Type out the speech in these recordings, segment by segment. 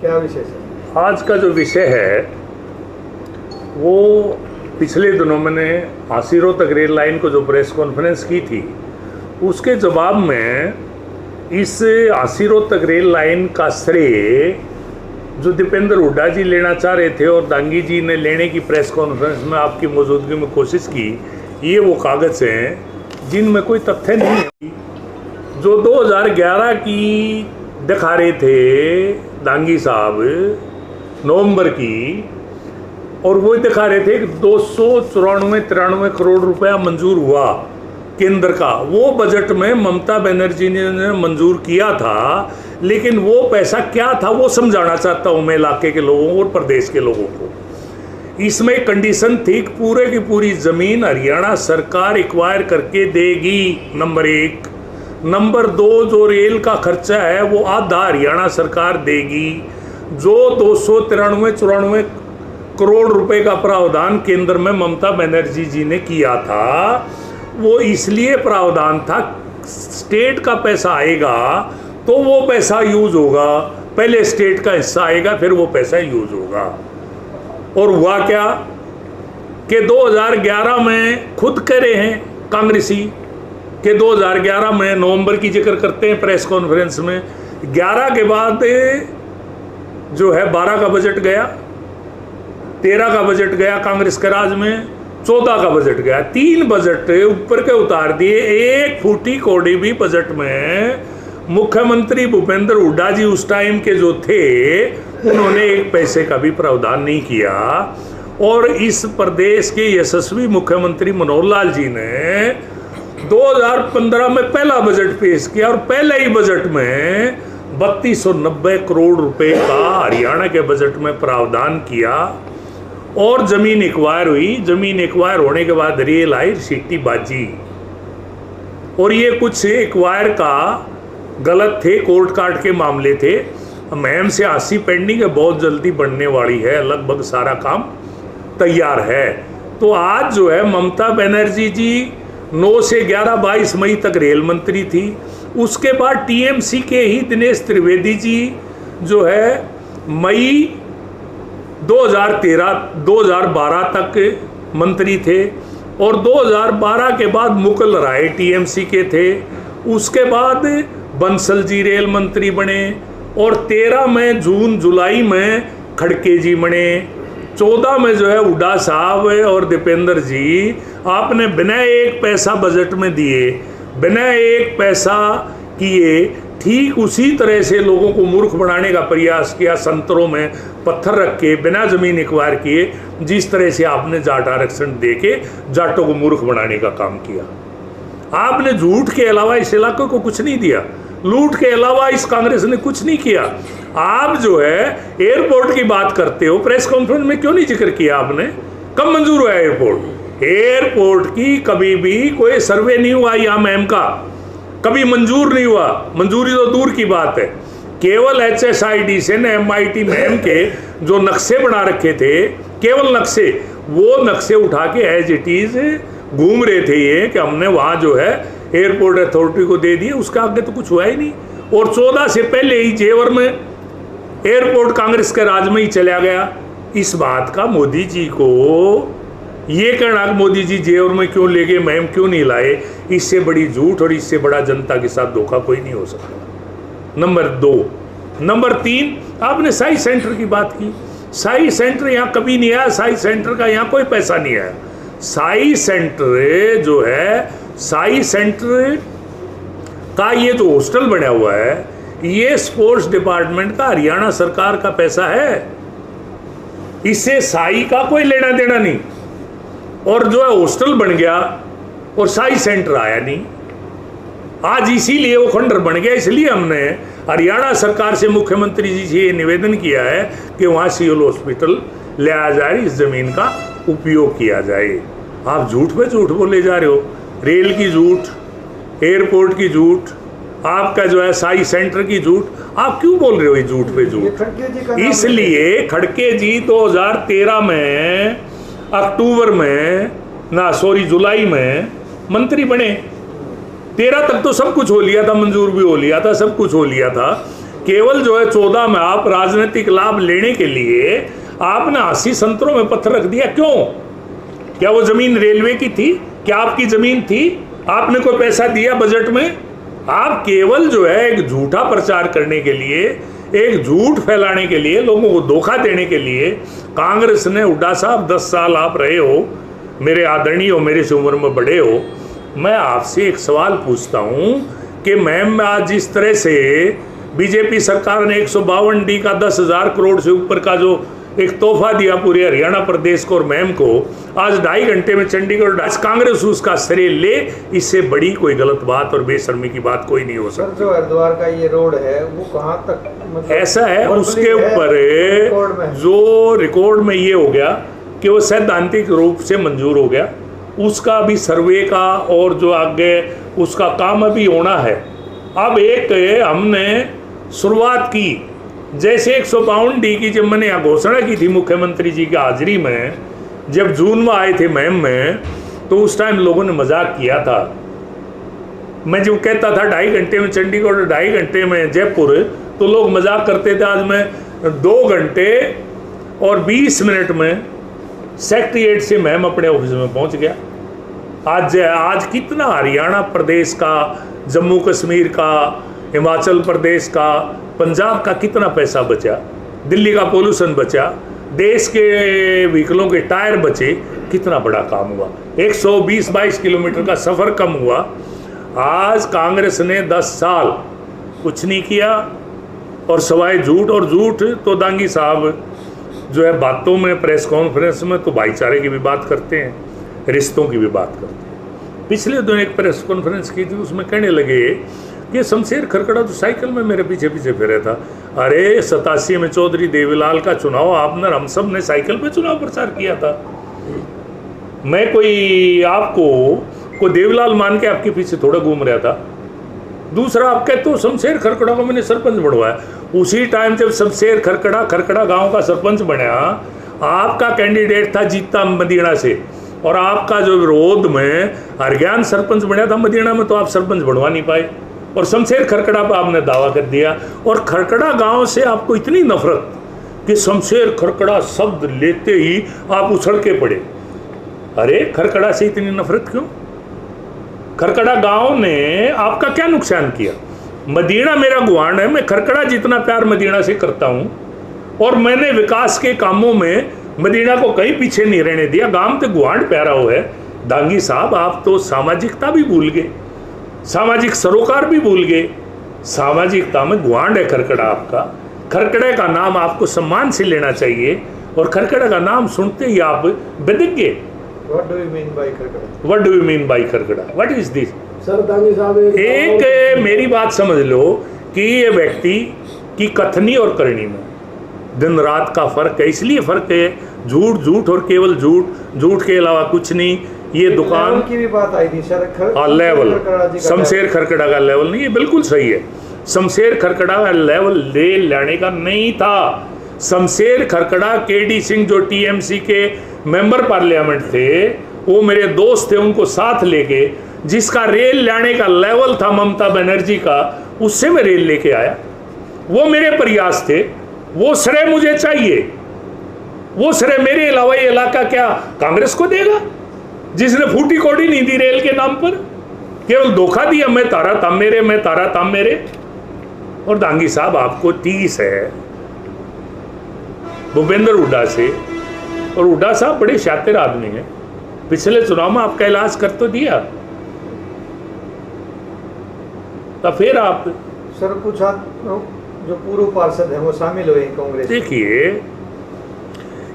क्या विषय है? आज का जो विषय है वो पिछले दिनों मैंने आसीरों तक रेल लाइन को जो प्रेस कॉन्फ्रेंस की थी उसके जवाब में इस आसीरों तक रेल लाइन का श्रेय जो दीपेंद्र हुड्डा जी लेना चाह रहे थे और दांगी जी ने लेने की प्रेस कॉन्फ्रेंस में आपकी मौजूदगी में कोशिश की, ये वो कागज़ हैं जिनमें कोई तथ्य नहीं है। जो 2011 की दिखा रहे थे दांगी साहब नवंबर की, और वो दिखा रहे थे कि 294-93 करोड़ रुपया मंजूर हुआ केंद्र का। वो बजट में ममता बनर्जी ने मंजूर किया था, लेकिन वो पैसा क्या था वो समझाना चाहता हूँ मैं इलाके के लोगों और प्रदेश के लोगों को। इसमें कंडीशन थी कि पूरे की पूरी ज़मीन हरियाणा सरकार एक्वायर करके देगी, नंबर 1। नंबर 2, जो रेल का खर्चा है वो आधा हरियाणा सरकार देगी। जो 293-94 करोड़ रुपए का प्रावधान केंद्र में ममता बनर्जी जी ने किया था, वो इसलिए प्रावधान था स्टेट का पैसा आएगा तो वो पैसा यूज होगा, पहले स्टेट का हिस्सा आएगा फिर वो पैसा यूज होगा। और हुआ क्या कि 2011 में खुद कह रहे हैं कांग्रेसी कि 2011 में नवंबर की जिक्र करते हैं प्रेस कॉन्फ्रेंस में, 11 के बाद जो है 12 का बजट गया, 13 का बजट गया कांग्रेस के राज में, 14 का बजट गया। 3 बजट ऊपर के उतार दिए। एक फूटी कौड़ी भी बजट में मुख्यमंत्री भूपेंद्र हुड्डा जी उस टाइम के जो थे उन्होंने एक पैसे का भी प्रावधान नहीं किया। और इस प्रदेश के यशस्वी मुख्यमंत्री मनोहर लाल जी ने 2015 में पहला बजट पेश किया और पहले ही बजट में 3290 करोड़ रुपए का हरियाणा के बजट में प्रावधान किया और जमीन एक्वायर हुई। जमीन एक्वायर होने के बाद रेल आई, सिटी बाजी। और ये कुछ एक्वायर का गलत थे, कोर्ट कार्ड के मामले थे। मुहिम से 80 पेंडिंग है, बहुत जल्दी बनने वाली है, लगभग सारा काम तैयार है। तो आज जो है ममता बनर्जी जी 9 से 11-22 मई तक रेल मंत्री थी। उसके बाद टीएमसी के ही दिनेश त्रिवेदी जी जो है मई 2012 तक मंत्री थे और 2012 के बाद मुकुल राय टीएमसी के थे। उसके बाद बंसल जी रेल मंत्री बने और 13 में जुलाई में खड़के जी बने। 14 में जो है हुड्डा साहब और दीपेंद्र जी आपने बिना एक पैसा बजट में दिए, बिना एक पैसा किए, ठीक उसी तरह से लोगों को मूर्ख बनाने का प्रयास किया, संतरों में पत्थर रख के बिना जमीन एक्वायर किए, जिस तरह से आपने जाट आरक्षण दे के जाटों को मूर्ख बनाने का काम किया। आपने झूठ के अलावा इस इलाके को कुछ नहीं दिया, लूट के अलावा इस कांग्रेस ने कुछ नहीं किया। आप जो है एयरपोर्ट की बात करते हो, प्रेस कॉन्फ्रेंस में क्यों नहीं जिक्र किया आपने? कब मंजूर हुआ एयरपोर्ट? एयरपोर्ट की कभी भी कोई सर्वे नहीं हुआ यहाँ मैम का, कभी मंजूर नहीं हुआ। मंजूरी तो दूर की बात है। केवल HSID से ने MIT मैम के जो नक्शे बना रखे थे, केवल नक्शे, वो नक्शे उठा के एज इट इज घूम रहे थे ये कि हमने वहाँ जो है एयरपोर्ट अथॉरिटी को दे दिए, उसका आगे तो कुछ हुआ ही नहीं। और 14 से पहले ही जेवर में एयरपोर्ट कांग्रेस के राज में ही चला गया। इस बात का मोदी जी को ये कहना कि मोदी जी जेवर में क्यों ले गए, मैम क्यों नहीं लाए, इससे बड़ी झूठ और इससे बड़ा जनता के साथ धोखा कोई नहीं हो सकता। नंबर 2। नंबर 3, आपने साई सेंटर की बात की। साई सेंटर यहाँ कभी नहीं आया, साई सेंटर का यहाँ कोई पैसा नहीं आया। साई सेंटर जो है, साई सेंटर का ये जो हॉस्टल बना हुआ है, ये स्पोर्ट्स डिपार्टमेंट का हरियाणा सरकार का पैसा है, इससे साई का कोई लेना देना नहीं। और जो है हॉस्टल बन गया और साई सेंटर आया नहीं। आज इसीलिए वो खंडर बन गया। इसलिए हमने हरियाणा सरकार से मुख्यमंत्री जी से ये निवेदन किया है कि वहाँ सिविल हॉस्पिटल लाया जाए, इस जमीन का उपयोग किया जाए। आप झूठ पे झूठ बोले जा रहे हो, रेल की झूठ, एयरपोर्ट की झूठ, आपका जो है साई सेंटर की झूठ। आप क्यों बोल रहे हो ये झूठ पे झूठ? इसलिए खड़के जी 2013 में अक्टूबर में जुलाई में मंत्री बने। 13 तक तो सब कुछ हो लिया था, मंजूर भी हो लिया था, सब कुछ हो लिया था। केवल जो है 14 में आप राजनीतिक लाभ लेने के लिए आपने 80 संतरों में पत्थर रख दिया। क्यों? क्या वो जमीन रेलवे की थी? क्या आपकी जमीन थी? आपने कोई पैसा दिया बजट में? आप केवल जो है एक झूठा प्रचार करने के लिए, एक झूठ फैलाने के लिए, लोगों को धोखा देने के लिए कांग्रेस ने, हुड्डा साहब 10 साल आप रहे हो, मेरे आदरणीय हो, मेरे से उम्र में बड़े हो, मैं आपसे एक सवाल पूछता हूं कि मैम आज जिस तरह से बीजेपी सरकार ने 152D का 10,000 करोड़ से ऊपर का जो एक तोहफा दिया पूरे हरियाणा प्रदेश को और मैम को, आज 2.5 घंटे में चंडीगढ़ कांग्रेस उसका श्रेय ले, इससे बड़ी कोई गलत बात और बेशर्मी की बात कोई नहीं हो सकती। जो हरिद्वार का ये रोड है वो कहाँ तक मतलब ऐसा है, उसके ऊपर जो रिकॉर्ड में ये हो गया कि वो सैद्धांतिक रूप से मंजूर हो गया, उसका भी सर्वे का और जो आगे उसका काम अभी होना है। अब एक हमने शुरुआत की, जैसे 152D की जब मैंने यहाँ घोषणा की थी मुख्यमंत्री जी की हाजिरी में, जब जून में आए थे मैम में, तो उस टाइम लोगों ने मजाक किया था। मैं जो कहता था 2.5 घंटे में चंडीगढ़ और 2.5 घंटे में जयपुर, तो लोग मजाक करते थे। आज मैं 2 घंटे और 20 मिनट में सेक्रेटेरिएट से मैम अपने ऑफिस में पहुंच गया। आज कितना हरियाणा प्रदेश का, जम्मू कश्मीर का, हिमाचल प्रदेश का, पंजाब का कितना पैसा बचा, दिल्ली का पोल्यूशन बचा, देश के व्हीकलों के टायर बचे, कितना बड़ा काम हुआ। 120-22 किलोमीटर का सफ़र कम हुआ। आज कांग्रेस ने 10 साल कुछ नहीं किया और सवाए झूठ, और झूठ तो दांगी साहब जो है बातों में, प्रेस कॉन्फ्रेंस में तो भाईचारे की भी बात करते हैं, रिश्तों की भी बात करते हैं। पिछले दिन एक प्रेस कॉन्फ्रेंस की थी, उसमें कहने लगे कि शमशेर खरकड़ा तो साइकिल में मेरे पीछे पीछे फिरे था। अरे 87 में चौधरी देवीलाल का चुनाव आपने, हम सब ने साइकिल पे चुनाव प्रचार किया था। मैं कोई आपको देवीलाल मान के आपके पीछे थोड़ा घूम रहा था। दूसरा, आप कहते हो शमशेर खरकड़ा को मैंने सरपंच बनवाया। उसी टाइम जब शमशेर खरकड़ा गांव का सरपंच बनया, आपका कैंडिडेट था जीता मदीना से, और आपका जो विरोध में हरज्ञान सरपंच बनया था मदीना में, तो आप सरपंच बनवा नहीं पाए, और शमशेर खरकड़ा पर आपने दावा कर दिया। और खरकड़ा गांव से आपको इतनी नफरत कि शमशेर खरकड़ा शब्द लेते ही आप उछल के पड़े। अरे खरकड़ा से इतनी नफरत क्यों? खरकड़ा गांव ने आपका क्या नुकसान किया? मदीना मेरा गुआंढ है, मैं खरकड़ा जितना प्यार मदीना से करता हूँ, और मैंने विकास के कामों में मदीना को कहीं पीछे नहीं रहने दिया। गांव तो गुआंढ प्यारा हो है। दांगी साहब, आप तो सामाजिकता भी भूल गए, सामाजिक सरोकार भी भूल गए। सामाजिकता में गुआंढ है खरकड़ा आपका। खरकड़े का नाम आपको सम्मान से लेना चाहिए, और खरकड़ा का नाम सुनते ही आप बिदक गए। What do you mean by Kharkara? What do you mean by Kharkara? What is this? Sir Dangi साहब, एक मेरी बात समझ लो कि ये व्यक्ति की कथनी और करनी में दिन रात का फर्क है। इसलिए फर्क है, झूठ झूठ और केवल झूठ, झूठ के अलावा कुछ नहीं। ये दुकान की भी बात आई थी सर, लेवल शमशेर खरकड़ा का लेवल नहीं है, बिल्कुल सही है। शमशेर खरकड़ा का लेवल ले लाने का नहीं था। शमशेर खरकड़ा, केडी सिंह जो टीएमसी के मेंबर पार्लियामेंट थे, वो मेरे दोस्त थे, उनको साथ लेके जिसका रेल लाने का लेवल था ममता बनर्जी का, उससे मैं रेल लेके आया। वो मेरे प्रयास थे, वो श्रेय मुझे चाहिए। वो श्रेय मेरे अलावा ये इलाका क्या कांग्रेस को देगा, जिसने फूटी कोड़ी नहीं दी रेल के नाम पर, केवल धोखा दिया, मैं तारा ताम मेरे, मैं तारा ताम मेरे। और दांगी साहब, आपको 30 है भूपेंद्र हुड्डा से, और हुड्डा साहब बड़े शातिर आदमी हैं। पिछले चुनाव में आपका इलाज कर तो दिया, तो फिर आप सर कुछ जो पूर्व पार्षद हैं वो शामिल हुए कांग्रेस। देखिए,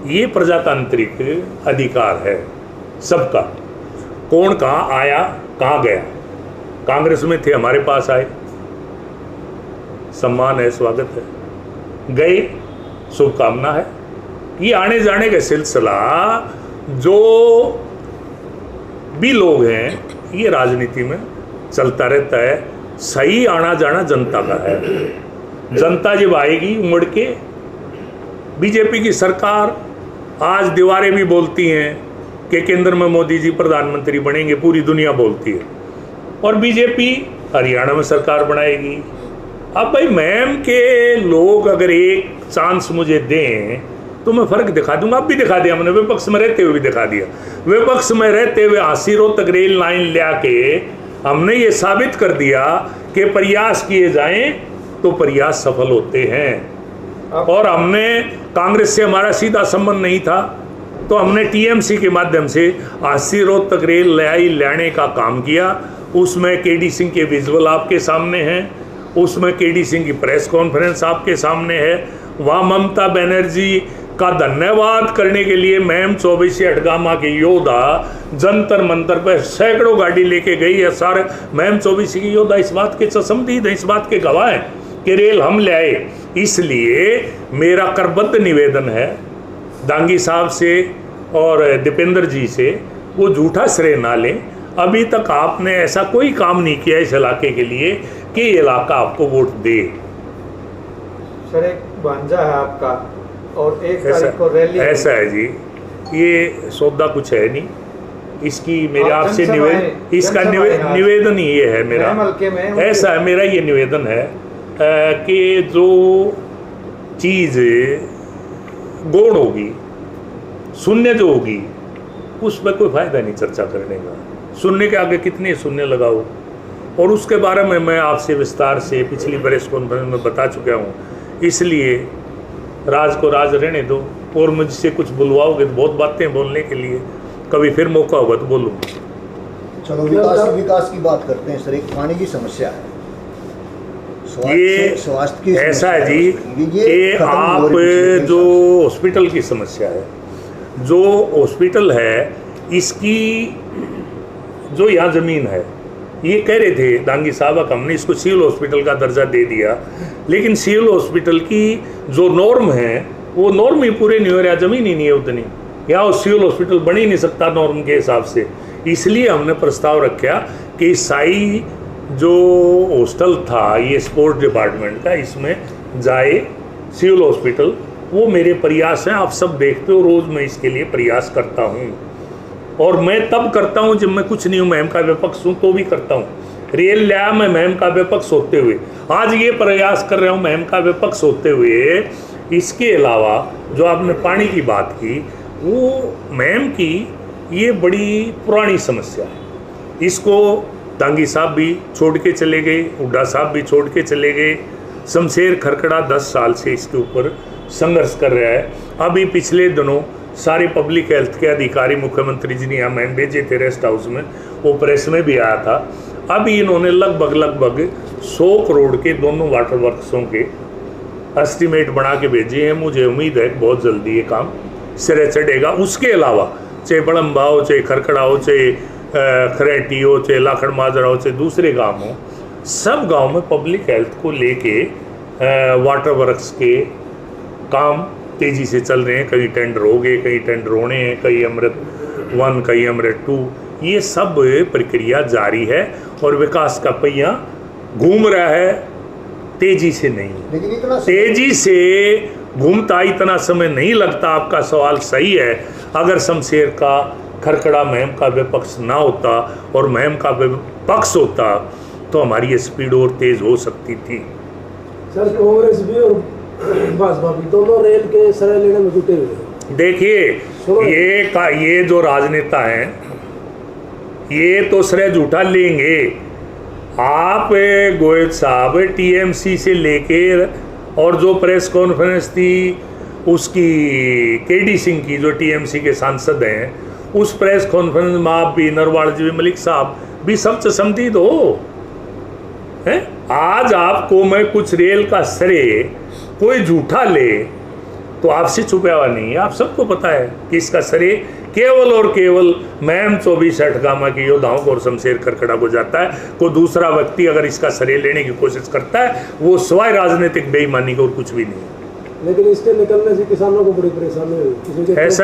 ये प्रजातांत्रिक अधिकार है सबका, कौन कहाँ आया कहाँ गया। कांग्रेस में थे, हमारे पास आए, सम्मान है, स्वागत है, गए, शुभकामना है। ये आने जाने का सिलसिला, जो भी लोग हैं, ये राजनीति में चलता रहता है। सही आना जाना जनता का है। जनता जब आएगी उमड़ के, बीजेपी की सरकार, आज दीवारें भी बोलती हैं कि केंद्र में मोदी जी प्रधानमंत्री बनेंगे, पूरी दुनिया बोलती है, और बीजेपी हरियाणा में सरकार बनाएगी, अब भाई मैम के लोग अगर एक चांस मुझे दें तो मैं फर्क दिखा दूंगा। अब भी दिखा दिया मैंने, विपक्ष में रहते हुए भी दिखा दिया। विपक्ष में रहते हुए आसिरों तक रेल लाइन ले आके हमने ये साबित कर दिया कि प्रयास किए जाएं तो प्रयास सफल होते हैं। और हमने कांग्रेस से हमारा सीधा संबंध नहीं था, तो हमने टीएमसी के माध्यम से आसिरों तक रेल लाने का काम किया। उसमें केडी सिंह के विजुअल आपके सामने हैं, उसमें केडी सिंह की प्रेस कॉन्फ्रेंस आपके सामने है। वहाँ ममता बनर्जी का धन्यवाद करने के लिए मैम 24 हटगामा के योद्धा जंतर मंतर पर सैकड़ों गाड़ी लेके गई है। सारे मैम 24 की योद्धा इस बात के चशमदीद हैं, इस बात के गवाह हैं कि रेल हम ले आए। इसलिए मेरा करबद्ध निवेदन है दांगी साहब से और दीपेंद्र जी से, वो झूठा श्रेय ना लें। अभी तक आपने ऐसा कोई काम नहीं किया इस इलाके के लिए कि इलाका आपको वोट दे। सर एक भांजा है आपका और 1 तारीख को रैली, ऐसा है जी, ये सौदा कुछ है नहीं। इसकी मेरे आपसे निवेदन ही ये है मेरा, ऐसा है मेरा ये निवेदन है कि जो चीज़ गौण होगी, शून्य जो होगी, उस पर कोई फायदा नहीं चर्चा करने का। सुनने के आगे कितने शून्य लगाओ, और उसके बारे में मैं आपसे विस्तार से पिछली प्रेस कॉन्फ्रेंस में बता चुका हूँ। इसलिए राज को राज रहने दो, और मुझसे कुछ बुलवाओगे तो बहुत बातें बोलने के लिए, कभी फिर मौका होगा तो बोलूँ। चलो विकास की बात करते हैं सर। एक पानी की समस्या है, ये स्वास्थ्य की ऐसा है जी कि आप जो हॉस्पिटल की समस्या है, जो हॉस्पिटल है इसकी जो यहाँ ज़मीन है, ये कह रहे थे दांगी साहब हमने इसको सिविल हॉस्पिटल का दर्जा दे दिया, लेकिन सिविल हॉस्पिटल की जो नॉर्म है वो नॉर्म ही पूरे नहीं हो रहा, ज़मीन ही नहीं है उतनी। यहाँ सिविल हॉस्पिटल बन ही नहीं सकता नॉर्म के हिसाब से। इसलिए हमने प्रस्ताव रखा कि साई जो हॉस्टल था ये स्पोर्ट्स डिपार्टमेंट का, इसमें जाए सिविल हॉस्पिटल। वो मेरे प्रयास हैं, आप सब देखते हो, रोज़ मैं इसके लिए प्रयास करता हूँ। और मैं तब करता हूँ जब मैं कुछ नहीं हूँ, महम का विपक्ष हूँ तो भी करता हूँ। रेल लिया मैं महम का विपक्ष होते हुए, आज ये प्रयास कर रहा हूँ महम का विपक्ष होते हुए। इसके अलावा जो आपने पानी की बात की, वो महम की ये बड़ी पुरानी समस्या है। इसको दांगी साहब भी छोड़ के चले गए, हुड्डा साहब भी छोड़ के चले गए। शमशेर खरकड़ा 10 साल से इसके ऊपर संघर्ष कर रहा है। अभी पिछले दिनों सारे पब्लिक हेल्थ के अधिकारी मुख्यमंत्री जी ने यहाँ मैम भेजे थे रेस्ट हाउस में, वो प्रेस में भी आया था। अभी इन्होंने लगभग 100 करोड़ के दोनों वाटर वर्क्सों के एस्टीमेट बना के भेजे हैं। मुझे उम्मीद है कि बहुत जल्दी ये काम सिरे चढ़ेगा। उसके अलावा चाहे बड़म्बा हो, चाहे खरकड़ा हो, चाहे खरेटी हो, चाहे लाखड़ माजरा हो, चाहे दूसरे गाँव हो, सब गाँव में पब्लिक हेल्थ को लेके वाटर वर्क्स के काम तेज़ी से चल रहे हैं। कई टेंडर हो गए, कई टेंडर होने हैं, कई अमृत 1, कई अमृत 2, ये सब प्रक्रिया जारी है और विकास का पहिया घूम रहा है, तेज़ी से नहीं, लेकिन इतना तेज़ी से घूमता इतना समय नहीं लगता। आपका सवाल सही है। अगर शमशेर का खरकड़ा महम का विपक्ष ना होता और महम का विपक्ष होता तो हमारी स्पीड और तेज़ हो सकती थी। सर कांग्रेस भी और भाजपा भी दोनों रेल के श्रेय लेने में जुटे हुए। देखिए ये जो राजनेता हैं ये तो श्रेय झूठा लेंगे। आप गोयल साहब टीएमसी से लेके, और जो प्रेस कॉन्फ्रेंस थी उसकी केडी सिंह की जो टीएमसी के सांसद हैं, उस प्रेस कॉन्फ्रेंस में आप भी, नरवाल जी, मलिक साहब भी सब चशमदीद हो हैं। आज आपको मैं कुछ रेल का श्रेय कोई झूठा ले तो आपसे छुपा हुआ नहीं है, आप सबको पता है कि इसका श्रेय केवल और केवल मैम 24 हटगामा के योद्धाओं को और शमशेर खरकड़ा को जाता है। कोई दूसरा व्यक्ति अगर इसका श्रेय लेने की कोशिश करता है वो स्वयं राजनीतिक बेईमानी को और कुछ भी नहीं। लेकिन इसके निकलने से किसानों को बड़ी परेशानी हुई। ऐसा